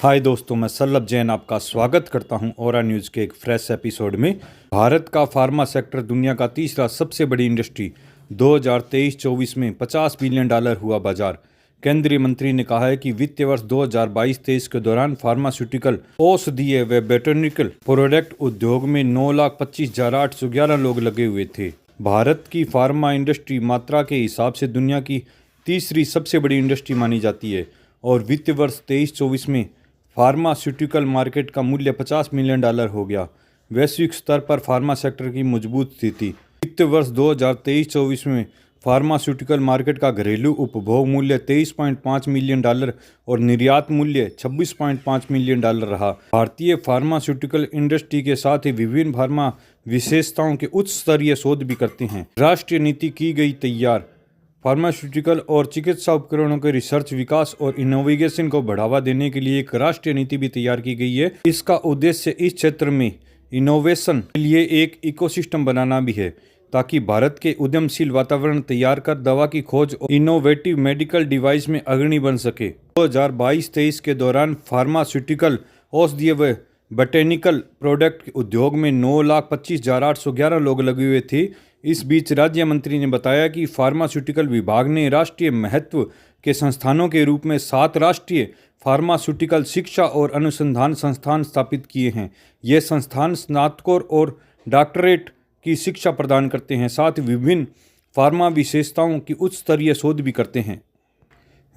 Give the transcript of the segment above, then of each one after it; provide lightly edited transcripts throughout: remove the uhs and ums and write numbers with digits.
हाय दोस्तों, मैं सल्लभ जैन आपका स्वागत करता हूं औरा न्यूज़ के एक फ्रेश एपिसोड में। भारत का फार्मा सेक्टर दुनिया का तीसरा सबसे बड़ी इंडस्ट्री 2023-24 में $50 बिलियन हुआ बाजार। केंद्रीय मंत्री ने कहा है कि वित्तीय वर्ष 2022-23 के दौरान फार्मास्यूटिकल, औषधीय व वेटरनिकल प्रोडक्ट उद्योग में 9,25,811 लोग लगे हुए थे। भारत की फार्मा इंडस्ट्री मात्रा के हिसाब से दुनिया की तीसरी सबसे बड़ी इंडस्ट्री मानी जाती है और वित्तीय वर्ष 23-24 में फार्मास्यूटिकल मार्केट का मूल्य $50 मिलियन हो गया। वैश्विक स्तर पर फार्मा सेक्टर की मजबूत स्थिति। वित्तीय वर्ष 2023-24 में फार्मास्यूटिकल मार्केट का घरेलू उपभोग मूल्य $23.5 मिलियन और निर्यात मूल्य $26.5 मिलियन रहा। भारतीय फार्मास्यूटिकल इंडस्ट्री के साथ ही विभिन्न फार्मा विशेषताओं के उच्च स्तरीय शोध भी करते हैं। राष्ट्रीय नीति की गई तैयार। फार्मास्यूटिकल और चिकित्सा उपकरणों के रिसर्च, विकास और इनोवेशन को बढ़ावा देने के लिए एक राष्ट्रीय नीति भी तैयार की गई है। इसका उद्देश्य इस क्षेत्र में इनोवेशन के लिए एक इकोसिस्टम बनाना भी है ताकि भारत के उद्यमशील वातावरण तैयार कर दवा की खोज और इनोवेटिव मेडिकल डिवाइस में अग्रणी बन सके। 2022-23 के दौरान फार्मास्यूटिकल, औषधीय व बोटेनिकल प्रोडक्ट उद्योग में 9,25,811 लोग लगे हुए थे। इस बीच राज्य मंत्री ने बताया कि फार्मास्यूटिकल विभाग ने राष्ट्रीय महत्व के संस्थानों के रूप में 7 राष्ट्रीय फार्मास्यूटिकल शिक्षा और अनुसंधान संस्थान स्थापित किए हैं। ये संस्थान स्नातकों और डॉक्टरेट की शिक्षा प्रदान करते हैं, साथ ही विभिन्न फार्मा विशेषताओं की उच्च स्तरीय शोध भी करते हैं।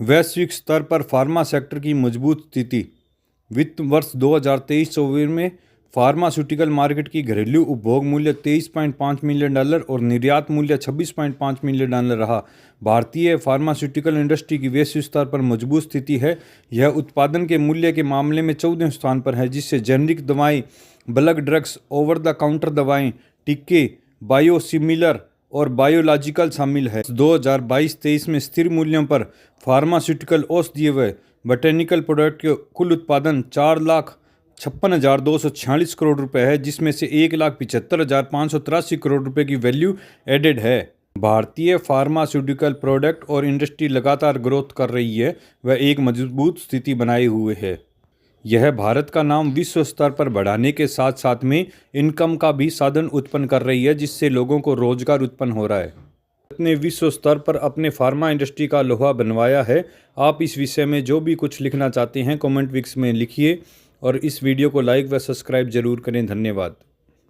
वैश्विक स्तर पर फार्मा सेक्टर की मजबूत स्थिति। वित्त वर्ष 2023-24 में फार्मास्यूटिकल मार्केट की घरेलू उपभोग मूल्य $23.5 मिलियन और निर्यात मूल्य $26.5 मिलियन रहा। भारतीय फार्मास्यूटिकल इंडस्ट्री की वैश्विक स्तर पर मजबूत स्थिति है। यह उत्पादन के मूल्य के मामले में 14वें स्थान पर है, जिससे जेनरिक दवाएं, bulk drugs, over the counter दवाएं, टीके, बायोसिमिलर और बायोलॉजिकल शामिल है। 2022-23 में स्थिर मूल्यों पर फार्मास्यूटिकल, औषधीय व बोटेनिकल प्रोडक्ट के कुल उत्पादन 4,56,246 करोड़ रुपए है, जिसमें से 1,75,583 करोड़ रुपए की वैल्यू एडेड है। भारतीय फार्मास्यूटिकल प्रोडक्ट और इंडस्ट्री लगातार ग्रोथ कर रही है व एक मजबूत स्थिति बनाए हुए है। यह भारत का नाम विश्व स्तर पर बढ़ाने के साथ साथ में इनकम का भी साधन उत्पन्न कर रही है, जिससे लोगों को रोजगार उत्पन्न हो रहा है। भारत ने विश्व स्तर पर अपने फार्मा इंडस्ट्री का लोहा बनवाया है। आप इस विषय में जो भी कुछ लिखना चाहते हैं कमेंट बॉक्स में लिखिए और इस वीडियो को लाइक व सब्सक्राइब जरूर करें। धन्यवाद।